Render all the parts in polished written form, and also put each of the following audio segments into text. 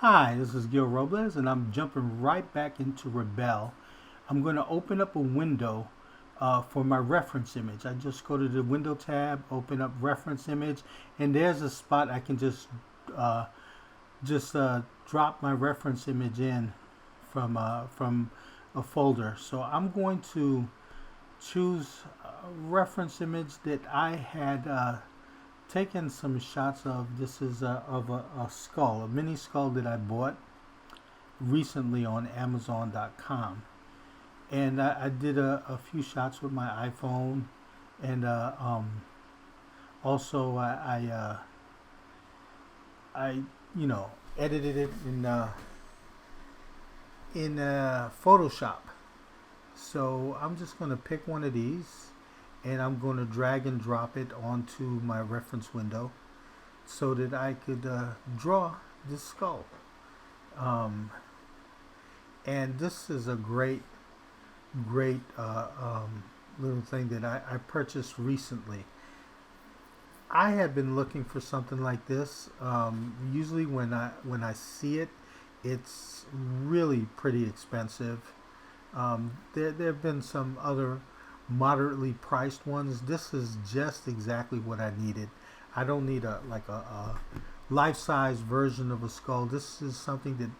Hi, this is Gil Robles, and I'm jumping right back into Rebel. I'm going to open up a window for my reference image. I just go to the window tab, open up reference image, and there's a spot I can uh, drop my reference image in from a folder. So I'm going to choose a reference image that I had taken some shots of. This is of a skull, a mini skull that I bought recently on Amazon.com, and I did a few shots with my iPhone, and also I edited it in Photoshop. So I'm just going to pick one of these, and I'm going to drag and drop it onto my reference window so that I could draw this skull. Um, and this is a great little thing that I purchased recently. I had been looking for something like this. Usually, when I see it, it's really pretty expensive. There have been some other moderately priced ones. This is just exactly what I needed. I don't need a life size version of a skull. This is something that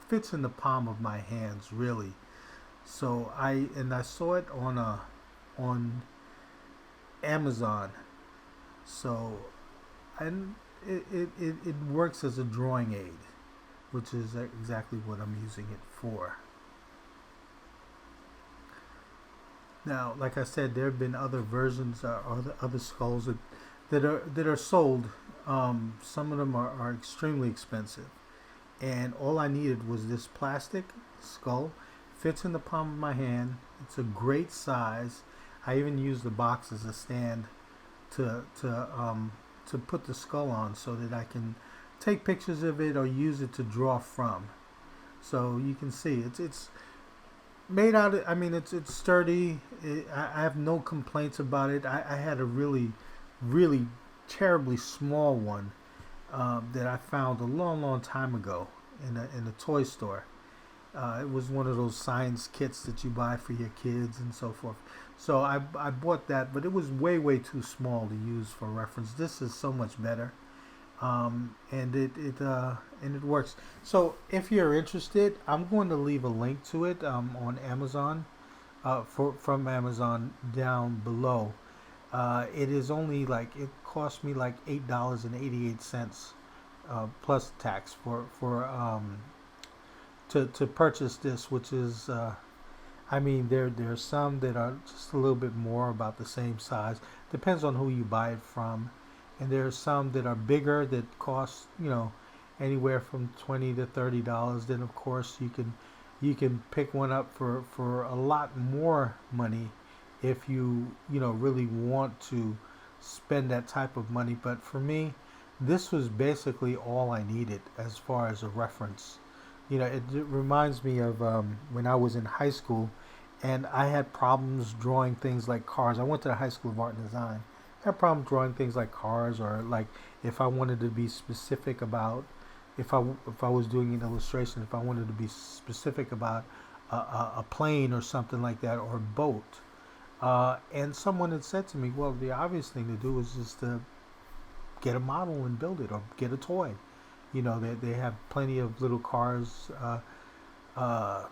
fits in the palm of my hands, really. So I saw it on Amazon. So and it works as a drawing aid, which is exactly what I'm using it for. Now, like I said, there have been other versions or other skulls that are sold. Some of them are extremely expensive, and all I needed was this plastic skull. Fits in the palm of my hand. It's a great size. I even use the box as a stand to put the skull on, so that I can take pictures of it or use it to draw from. So you can see it's made out of, I mean, it's sturdy. I have no complaints about it. I had a really terribly small one that I found a long time ago in a toy store. It was one of those science kits that you buy for your kids and so forth. So I bought that, but it was way too small to use for reference. This is so much better, and it works. So if you're interested, I'm going to leave a link to it on Amazon, from Amazon down below. It is only it cost me like $8.88 plus tax for to purchase this, which is I mean, there's some that are just a little bit more, about the same size. Depends on who you buy it from, and there's some that are bigger that cost anywhere from $20 to $30. Then of course you can pick one up for a lot more money if you really want to spend that type of money. But for me, this was basically all I needed as far as a reference. It reminds me of when I was in high school, and I had problems drawing things like cars. I went to the High School of Art and Design. I had problems drawing things like cars, or like if I wanted to be specific about, if I was doing an illustration, if I wanted to be specific about a plane or something like that, or a boat. And someone had said to me, well, the obvious thing to do is just to get a model and build it, or get a toy. They have plenty of little cars,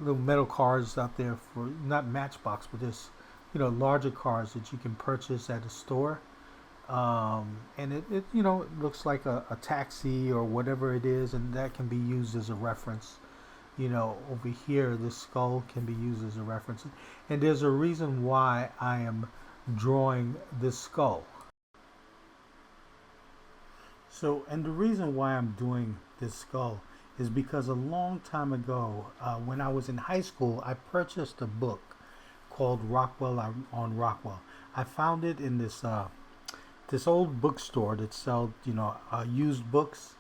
little metal cars out there, for not Matchbox, but there's larger cars that you can purchase at a store. And it looks like a taxi or whatever it is, and that can be used as a reference. Over here, this skull can be used as a reference, and there's a reason why I am drawing this skull. So, and the reason why I'm doing this skull is because a long time ago, when I was in high school, I purchased a book called Rockwell on Rockwell. I found it in this old bookstore that sold used books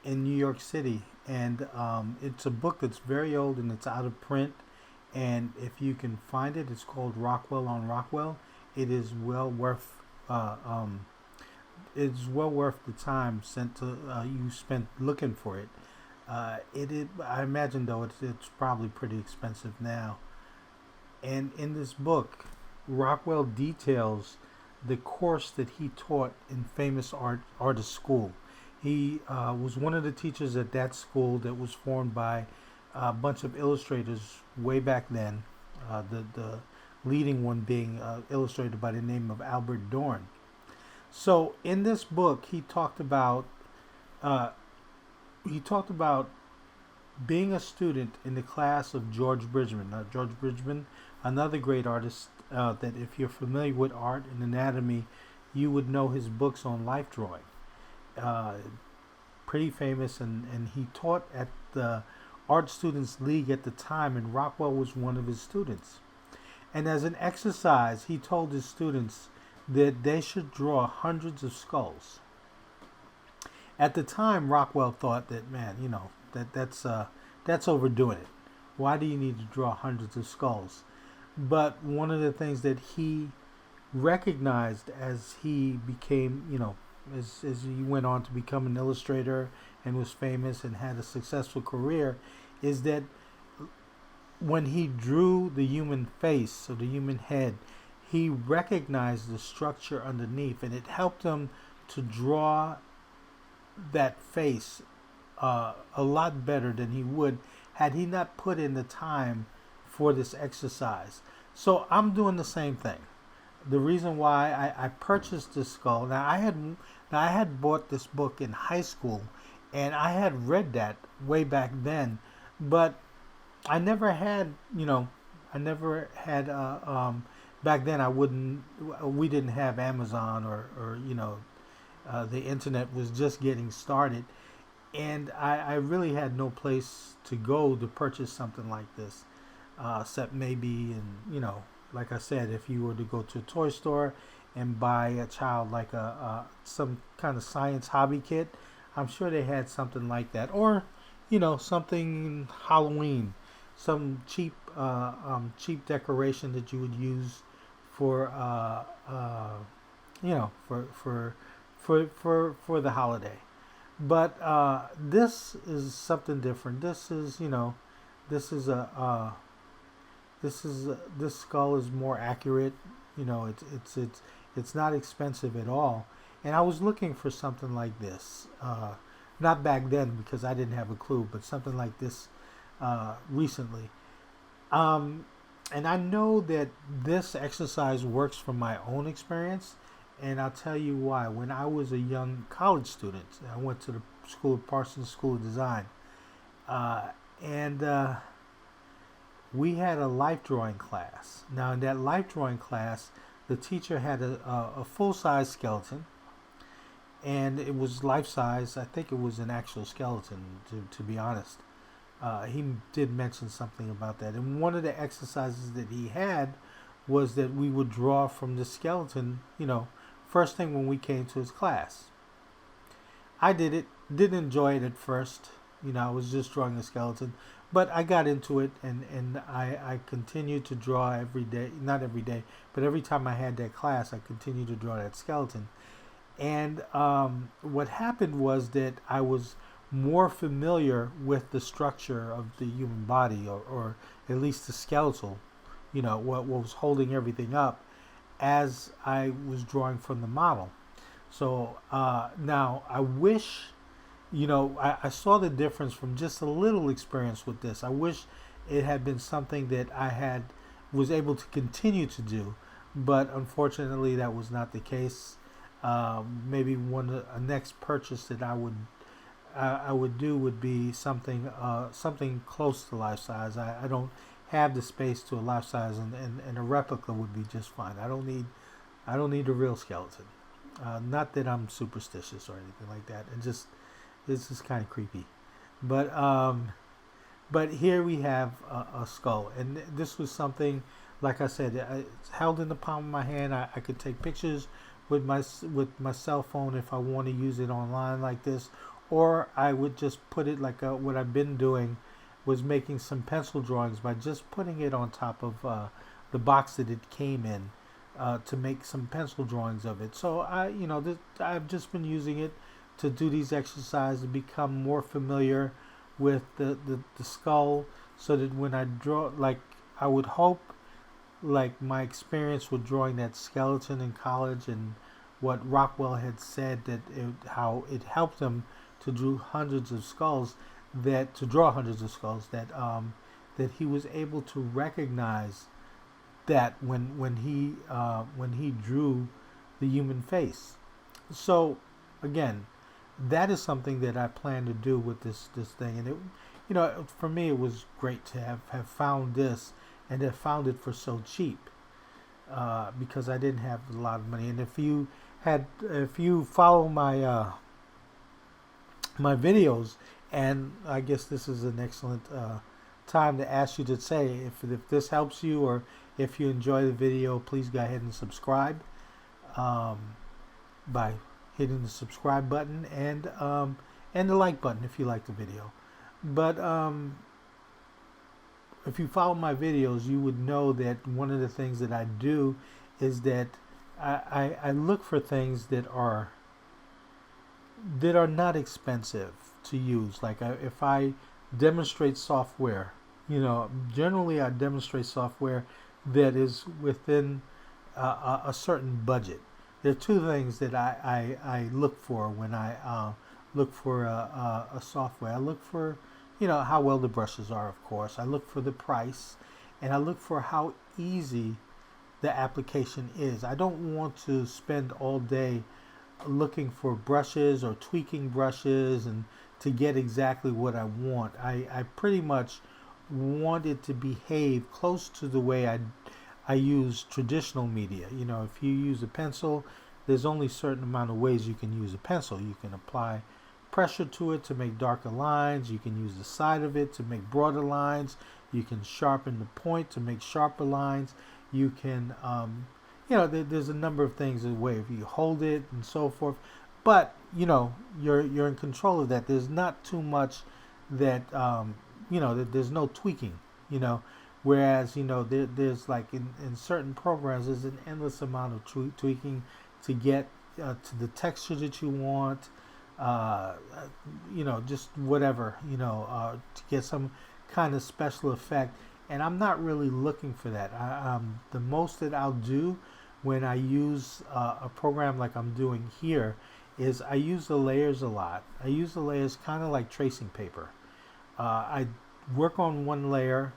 in New York City, and it's a book that's very old and it's out of print. And if you can find it, it's called Rockwell on Rockwell. It is well worth it's well worth the time sent to you spent looking for it. I imagine though it's probably pretty expensive now. And in this book, Rockwell details the course that he taught in famous artist school. He was one of the teachers at that school that was formed by a bunch of illustrators way back then. The leading one being illustrator by the name of Albert Dorn. So in this book, uh, he talked about being a student in the class of George Bridgman. George Bridgman, another great artist that if you're familiar with art and anatomy, you would know his books on life drawing. Uh, Pretty famous, and he taught at the Art Students League at the time, and Rockwell was one of his students. And as an exercise, he told his students that they should draw hundreds of skulls. At the time, Rockwell thought that, man, that's overdoing it. Why do you need to draw hundreds of skulls? But one of the things that he recognized as he became, as he went on to become an illustrator and was famous and had a successful career, is that when he drew the human face or the human head, he recognized the structure underneath, and it helped him to draw that face a lot better than he would had he not put in the time for this exercise. So I'm doing the same thing. The reason why I purchased this skull, now I had bought this book in high school, and I had read that way back then, but I never had, back then we didn't have Amazon or the internet was just getting started, and I really had no place to go to purchase something like this, except maybe like I said, if you were to go to a toy store and buy a child like some kind of science hobby kit, I'm sure they had something like that, or something Halloween, some cheap decoration that you would use for for the holiday. But this is something different. This is this skull is more accurate. It's not expensive at all. And I was looking for something like this. Not back then because I didn't have a clue, but something like this recently. And I know that this exercise works from my own experience, and I'll tell you why. When I was a young college student, I went to the Parsons School of Design, and we had a life drawing class. Now, in that life drawing class, the teacher had a full-size skeleton, and it was life-size. I think it was an actual skeleton, to be honest. He did mention something about that. And one of the exercises that he had was that we would draw from the skeleton, first thing when we came to his class. I did it, didn't enjoy it at first. I was just drawing a skeleton. But I got into it, and I continued to draw every day. Not every day, but every time I had that class, I continued to draw that skeleton. And what happened was that I was more familiar with the structure of the human body, or at least the skeletal, what was holding everything up, as I was drawing from the model. So now I wish, I saw the difference from just a little experience with this. I wish it had been something that was able to continue to do, but unfortunately that was not the case. Maybe a next purchase that I would do would be something close to life size. I don't have the space to a life size, and a replica would be just fine. I don't need a real skeleton. Not that I'm superstitious or anything like that. It's just kind of creepy. But here we have a skull, and this was something, like I said, it's held in the palm of my hand. I could take pictures with my cell phone if I want to use it online like this, or I would just put it like what I've been doing was making some pencil drawings by just putting it on top of the box that it came in to make some pencil drawings of it. So I've just been using it to do these exercises, to become more familiar with the skull, so that when I draw, like, I would hope, like, my experience with drawing that skeleton in college, and what Rockwell had said, that how it helped him to draw hundreds of skulls, that he was able to recognize that when he drew the human face. So again, that is something that I plan to do with this thing, and for me, it was great to have found this, and have found it for so cheap, because I didn't have a lot of money. And if you follow my videos, and I guess this is an excellent time to ask you to say if this helps you, or if you enjoy the video, please go ahead and subscribe, by hitting the subscribe button, and the like button if you like the video. But if you follow my videos, you would know that one of the things that I do is that I look for things that are not expensive to use. Like, if I demonstrate software, generally I demonstrate software that is within a certain budget. There are two things that I look for when I look for a software. I look for, how well the brushes are, of course. I look for the price, and I look for how easy the application is. I don't want to spend all day looking for brushes or tweaking brushes and to get exactly what I want. I pretty much want it to behave close to the way I use traditional media. If you use a pencil, there's only a certain amount of ways you can use a pencil. You can apply pressure to it to make darker lines. You can use the side of it to make broader lines. You can sharpen the point to make sharper lines. You can, there's a number of things in the way if you hold it and so forth. But you're in control of that. There's not too much that that there's no tweaking. Whereas there's like in certain programs, there's an endless amount of tweaking to get to the texture that you want. Just whatever, to get some kind of special effect. And I'm not really looking for that. The most that I'll do when I use a program like I'm doing here is I use the layers a lot. I use the layers kind of like tracing paper. I work on one layer,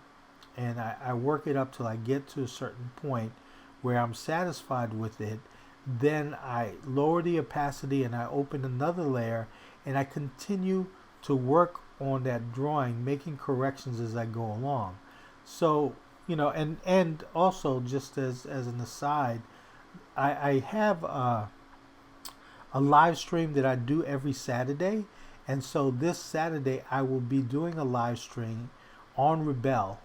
and I work it up till I get to a certain point where I'm satisfied with it. Then I lower the opacity and I open another layer, and I continue to work on that drawing, making corrections as I go along. So, and also, just as an aside, I have a live stream that I do every Saturday. And so this Saturday I will be doing a live stream on Rebel,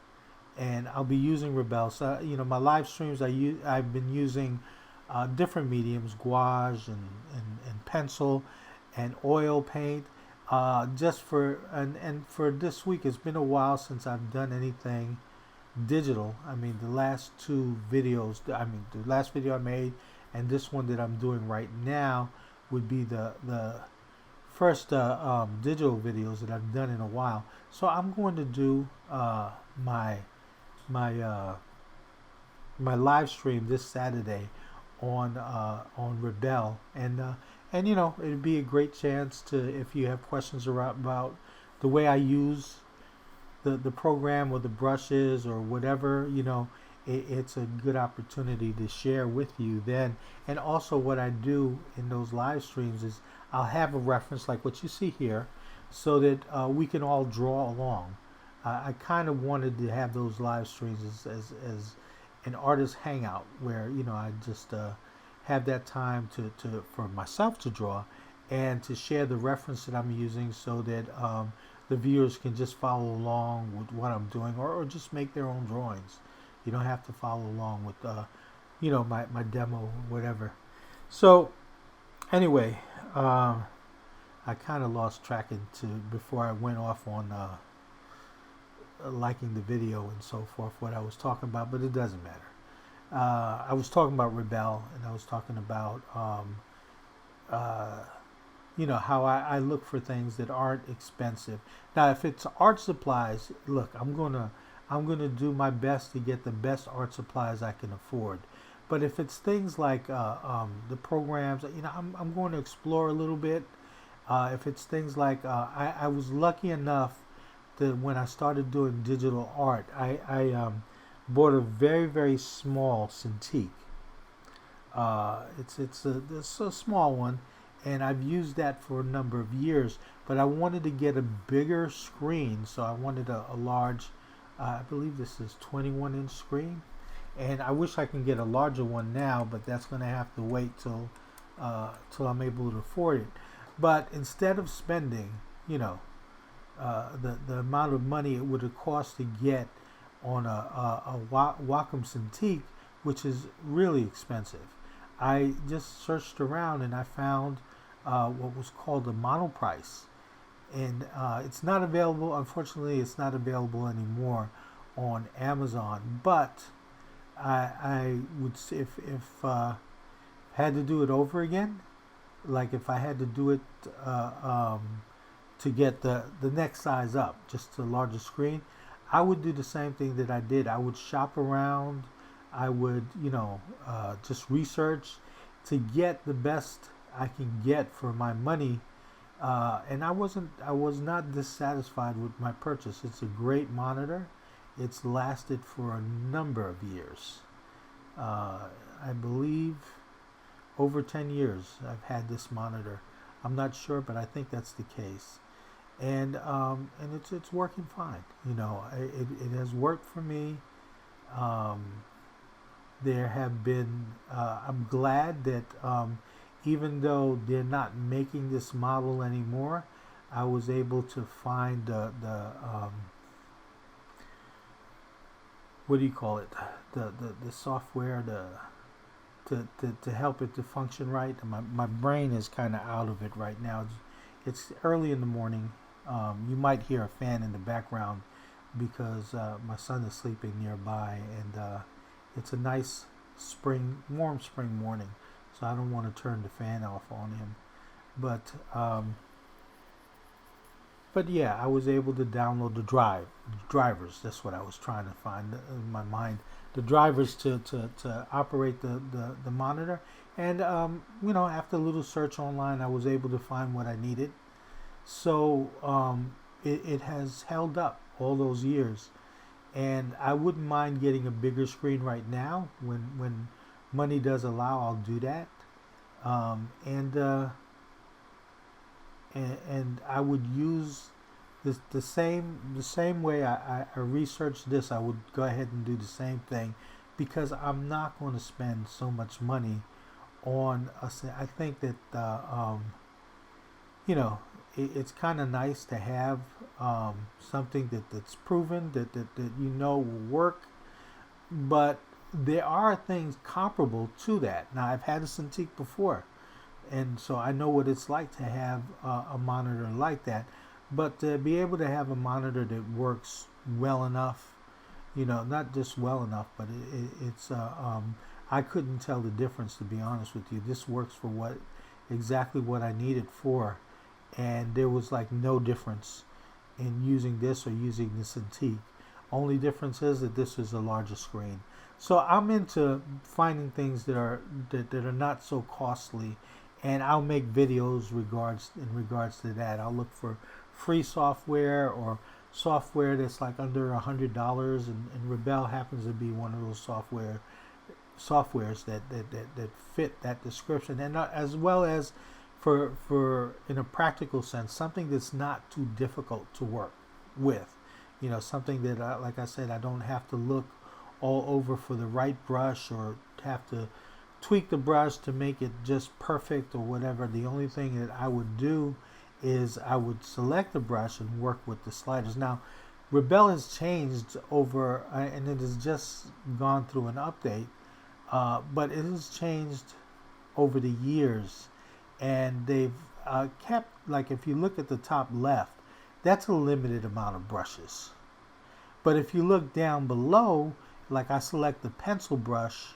and I'll be using Rebel. So, my live streams, I've been using different mediums, gouache and pencil and oil paint. Just for this week, it's been a while since I've done anything digital. I mean, the last video I made and this one that I'm doing right now would be the first digital videos that I've done in a while. So I'm going to do my live stream this Saturday on Rebel, and it'd be a great chance to, if you have questions about the way I use the program or the brushes or whatever, it's a good opportunity to share with you then. And also, what I do in those live streams is I'll have a reference like what you see here, so that we can all draw along. I kind of wanted to have those live streams as an artist hangout, where I just have that time to for myself to draw and to share the reference that I'm using, so that the viewers can just follow along with what I'm doing, or just make their own drawings. You don't have to follow along with my demo or whatever. So anyway, I kind of lost track before I went off on liking the video and so forth, what I was talking about, but it doesn't matter. I was talking about Rebel, and I was talking about how I look for things that aren't expensive. Now, if it's art supplies, look, I'm gonna do my best to get the best art supplies I can afford. But if it's things like the programs, I'm going to explore a little bit. If it's things like I was lucky enough that when I started doing digital art, I bought a very very small Cintiq. It's a small one, and I've used that for a number of years. But I wanted to get a bigger screen, so I wanted a large. I believe this is 21-inch screen, and I wish I can get a larger one now, but that's going to have to wait till I'm able to afford it. But instead of spending, the amount of money it would have cost to get on a Wacom Cintiq, which is really expensive, I just searched around and I found what was called a monoprice, and it's not available. Unfortunately, it's not available anymore on Amazon. But I would say if had to do it over again, like if I had to do it to get the next size up, just a larger screen, I would do the same thing that I did. I would shop around. I would, just research to get the best I can get for my money. And I was not dissatisfied with my purchase. It's a great monitor. It's lasted for a number of years. I believe over 10 years I've had this monitor. I'm not sure, but I think that's the case. And it's working fine. It has worked for me. There have been. I'm glad that even though they're not making this model anymore, I was able to find the what do you call it? The software to help it to function right. My brain is kind of out of it right now. It's early in the morning. You might hear a fan in the background because my son is sleeping nearby, and it's a nice warm spring morning, so I don't want to turn the fan off on him. But yeah, I was able to download the drivers. That's what I was trying to find in my mind. The drivers to operate the monitor, and after a little search online, I was able to find what I needed. So it has held up all those years, and I wouldn't mind getting a bigger screen right now. When money does allow, I'll do that. And I would use the same way I researched this. I would go ahead and do the same thing, because I'm not going to spend so much money on I think that it's kind of nice to have something that's proven that will work. But there are things comparable to that. Now, I've had a Cintiq before, and so I know what it's like to have a monitor like that. But to be able to have a monitor that works well enough, not just well enough, but it's I couldn't tell the difference, to be honest with you. This works for exactly what I need it for, and there was like no difference in using this or using the Cintiq. Only difference is that this is a larger screen. So I'm into finding things that are not so costly, and I'll make videos in regards to that. I'll look for free software or software that's like under $100, and Rebel happens to be one of those softwares that fit that description, and as well as for in a practical sense, something that's not too difficult to work with. Something that, like I said, I don't have to look all over for the right brush or have to tweak the brush to make it just perfect or whatever. The only thing that I would do is I would select the brush and work with the sliders. Now, Rebel has changed over, and it has just gone through an update, but it has changed over the years, and they've kept, like, if you look at the top left, that's a limited amount of brushes. But if you look down below, like I select the pencil brush,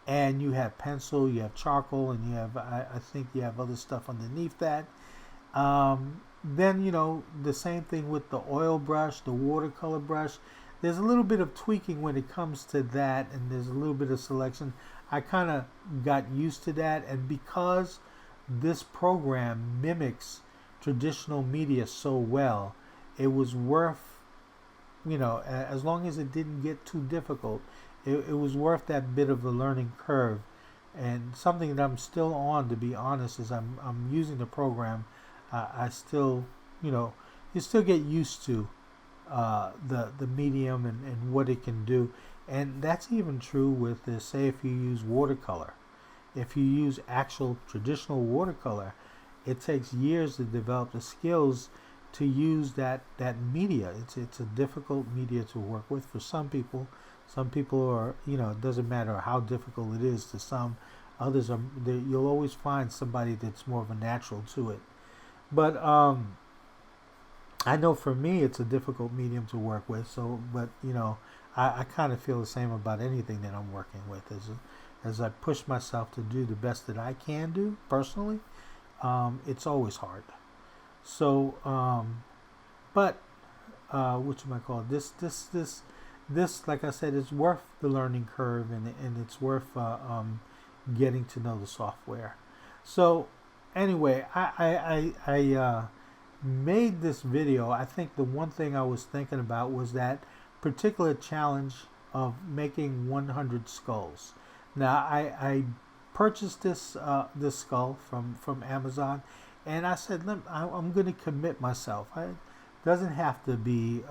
and you have pencil, you have charcoal, and you have, I think you have other stuff underneath that. Then, the same thing with the oil brush, the watercolor brush. There's a little bit of tweaking when it comes to that, and there's a little bit of selection. I kind of got used to that, and because this program mimics traditional media so well, it was worth, as long as it didn't get too difficult, it was worth that bit of a learning curve. And something that I'm still on, to be honest, is I'm using the program. I still, you still get used to the medium and what it can do, and that's even true with this. Say if you use watercolor, if you use actual traditional watercolor, it takes years to develop the skills to use that media. It's a difficult media to work with for some people. Some people are, it doesn't matter how difficult it is to some. Others are. You'll always find somebody that's more of a natural to it. But I know for me it's a difficult medium to work with. So, but I kind of feel the same about anything that I'm working with. As I push myself to do the best that I can do personally, it's always hard. So, but what you might call it, this, like I said, is worth the learning curve, and it's worth getting to know the software. So, anyway, I made this video. I think the one thing I was thinking about was that particular challenge of making 100 skulls. Now, I purchased this skull from Amazon, and I said, I'm going to commit myself. It doesn't have to be,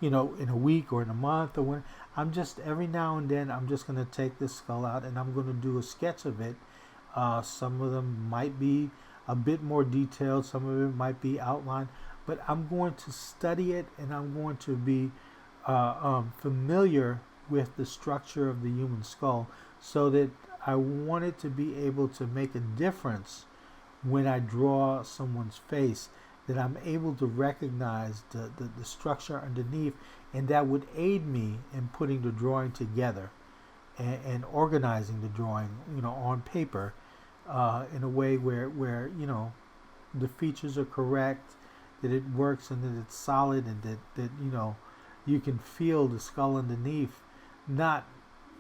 in a week or in a month or when. I'm just, every now and then, I'm just going to take this skull out and I'm going to do a sketch of it. Some of them might be a bit more detailed, some of it might be outlined, but I'm going to study it, and I'm going to be familiar with the structure of the human skull, so that I wanted to be able to make a difference when I draw someone's face, that I'm able to recognize the structure underneath, and that would aid me in putting the drawing together and organizing the drawing, on paper, in a way where the features are correct, that it works, and that it's solid, and that you can feel the skull underneath, not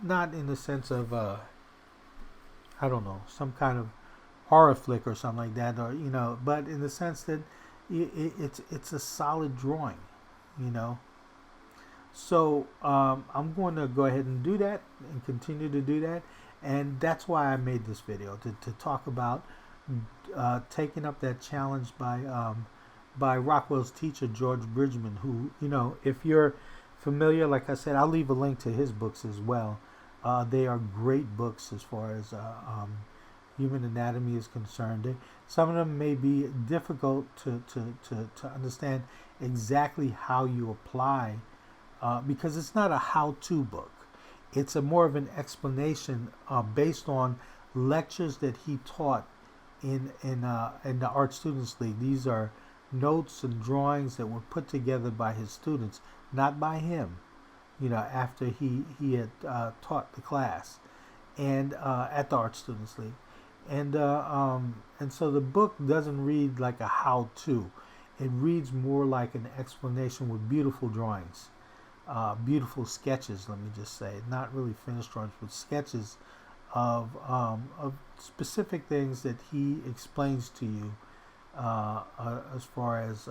in the sense of I don't know, some kind of horror flick or something like that, or but in the sense that it's a solid drawing, So I'm going to go ahead and do that and continue to do that, and that's why I made this video, to talk about taking up that challenge by Rockwell's teacher George Bridgman, who, if you're familiar, like I said, I'll leave a link to his books as well. They are great books as far as human anatomy is concerned. Some of them may be difficult to understand exactly how you apply, because it's not a how-to book. It's a more of an explanation based on lectures that he taught in the Art Students League. These are notes and drawings that were put together by his students, not by him. After he had taught the class, and at the Art Students League, and so the book doesn't read like a how-to. It reads more like an explanation with beautiful drawings. Beautiful sketches, let me just say, not really finished drawings, but sketches of specific things that he explains to you as far as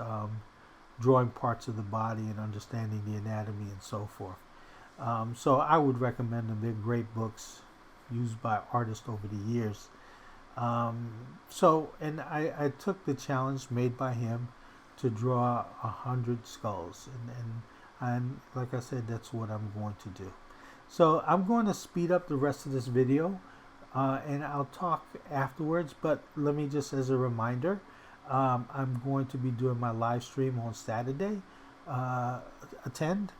drawing parts of the body and understanding the anatomy and so forth. So I would recommend them. They're great books used by artists over the years. And I took the challenge made by him to draw 100 skulls, and like I said, that's what I'm going to do. So I'm going to speed up the rest of this video, and I'll talk afterwards, but let me just, as a reminder, I'm going to be doing my live stream on Saturday. Attend,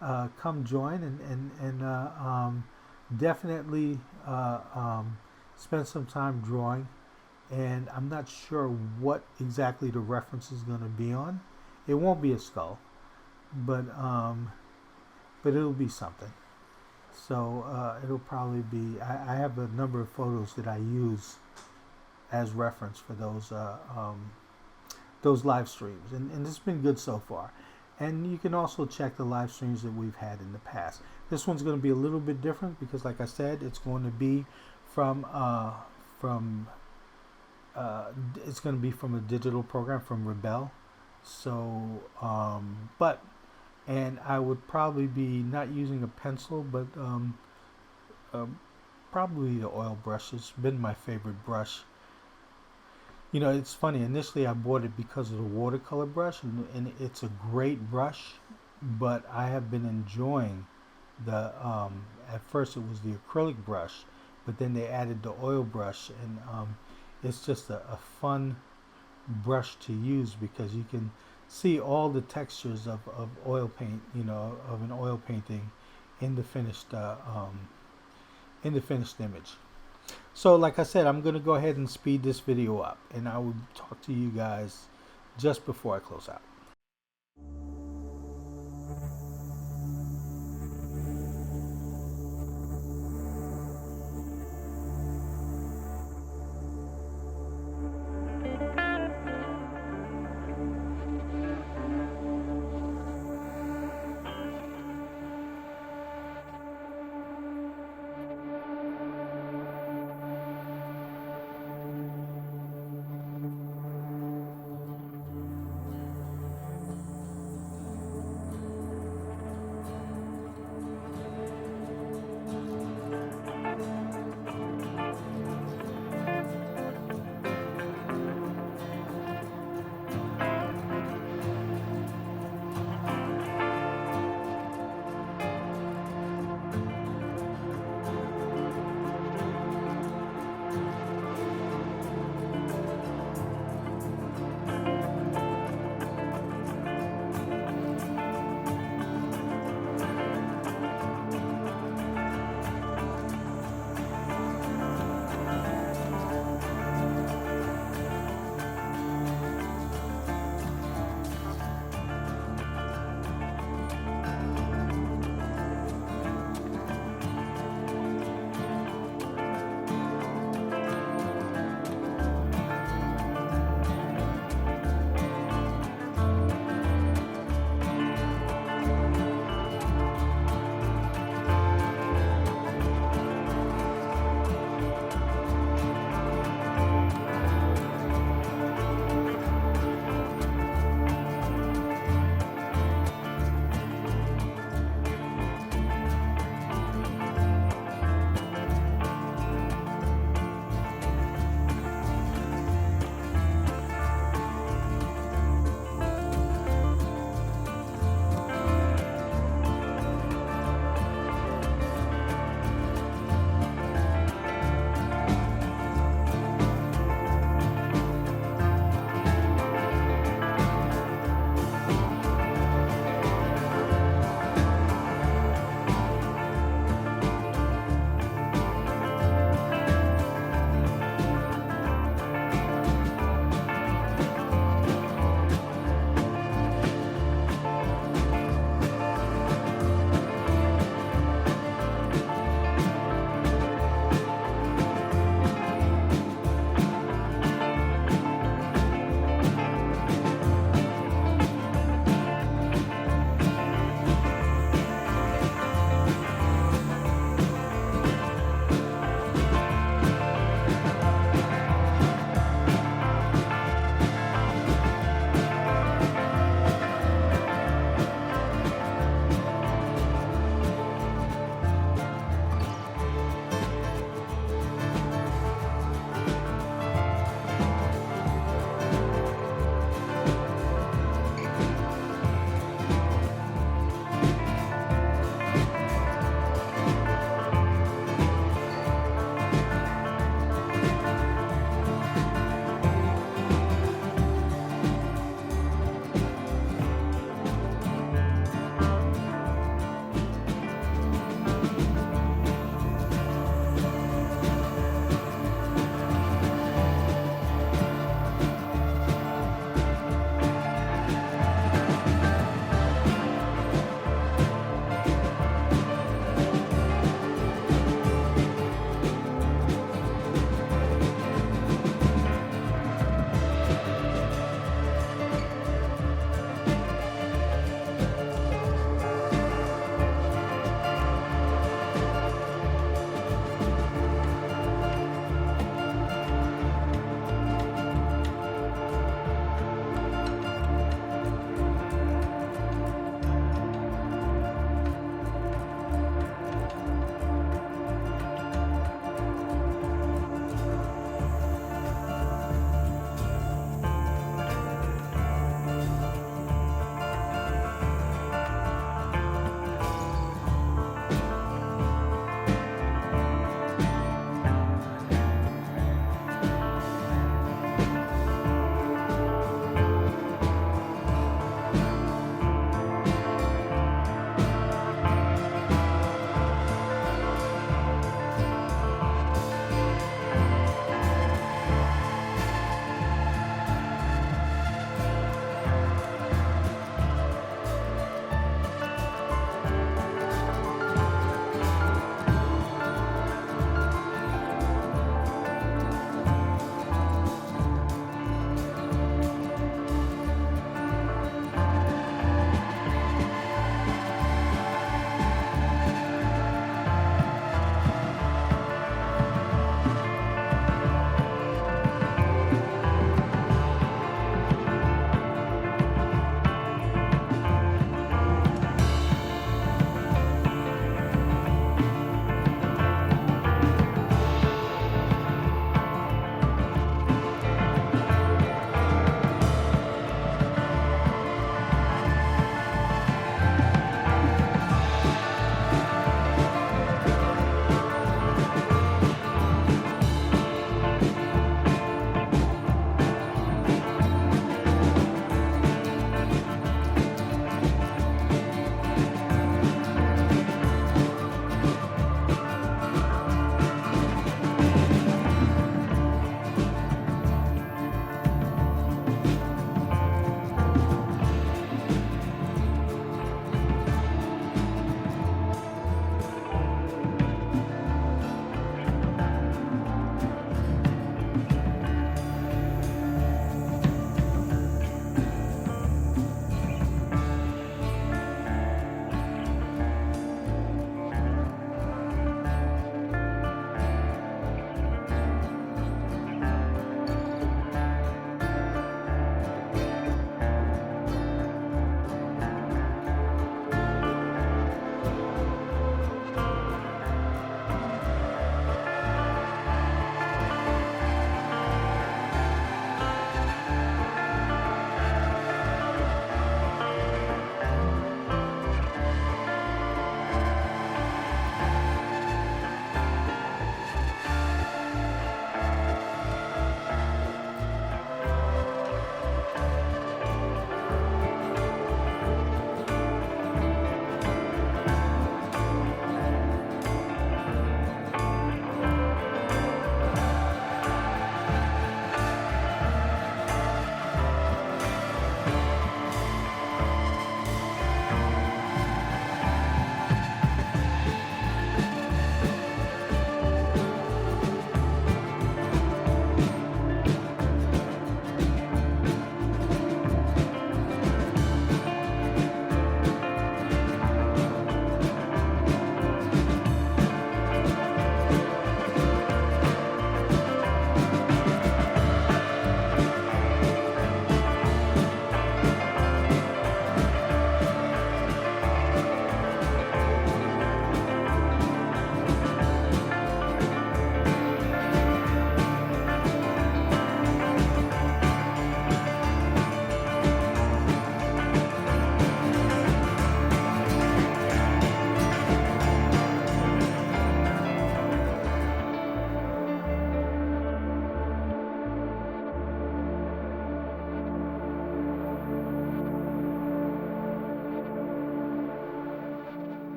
come join, and definitely spend some time drawing. And I'm not sure what exactly the reference is going to be on. It won't be a skull, but it'll be something. So it'll probably be. I have a number of photos that I use as reference for those those live streams, and it's been good so far. And you can also check the live streams that we've had in the past. This one's going to be a little bit different because, like I said, it's going to be from from it's going to be from a digital program from Rebel. So, but and I would probably be not using a pencil, but um, probably the oil brush. It's been my favorite brush. You know, it's funny. Initially, I bought it because of the watercolor brush, and it's a great brush. But I have been enjoying the. At first, it was the acrylic brush, but then they added the oil brush, and it's just a fun brush to use because you can see all the textures of oil paint. You know, of an oil painting in the finished image. So, like I said, I'm going to go ahead and speed this video up, and I will talk to you guys just before I close out.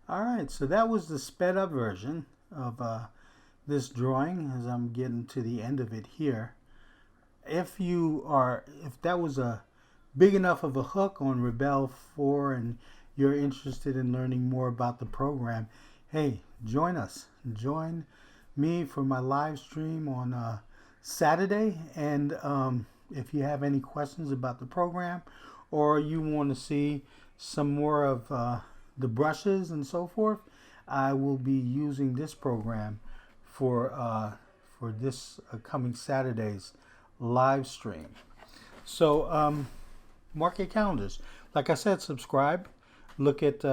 All right, so that was the sped up version of this drawing as I'm getting to the end of it here. If that was a big enough of a hook on Rebel 4 and you're interested in learning more about the program, hey, join us. Join me for my live stream on Saturday. And if you have any questions about the program or you want to see some more of the brushes and so forth, I will be using this program for this coming Saturday's live stream. So mark your calendars. Like I said, subscribe. Look at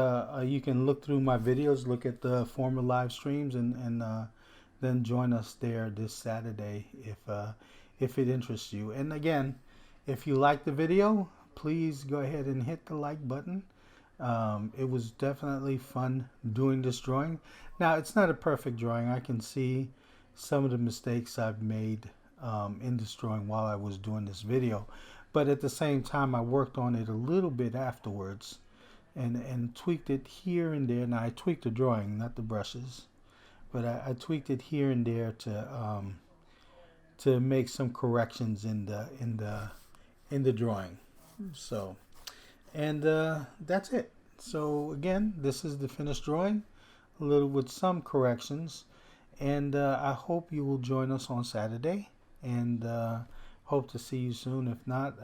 you can look through my videos, look at the former live streams, and then join us there this Saturday if it interests you. And again, if you like the video, please go ahead and hit the like button. It was definitely fun doing this drawing. Now, it's not a perfect drawing. I can see some of the mistakes I've made in this drawing while I was doing this video. But at the same time, I worked on it a little bit afterwards and tweaked it here and there. Now, I tweaked the drawing, not the brushes. But I tweaked it here and there to make some corrections in the drawing. So, and that's it. So again, this is the finished drawing, a little with some corrections, and I hope you will join us on Saturday, and hope to see you soon. If not,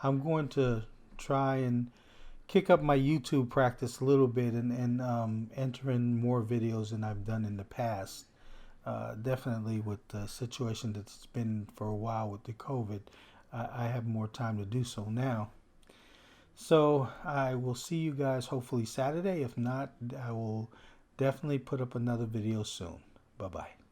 I'm going to try and kick up my YouTube practice a little bit and enter in more videos than I've done in the past. Definitely with the situation that's been for a while with the COVID, I have more time to do so now. So I will see you guys hopefully Saturday. If not, I will definitely put up another video soon. Bye-bye.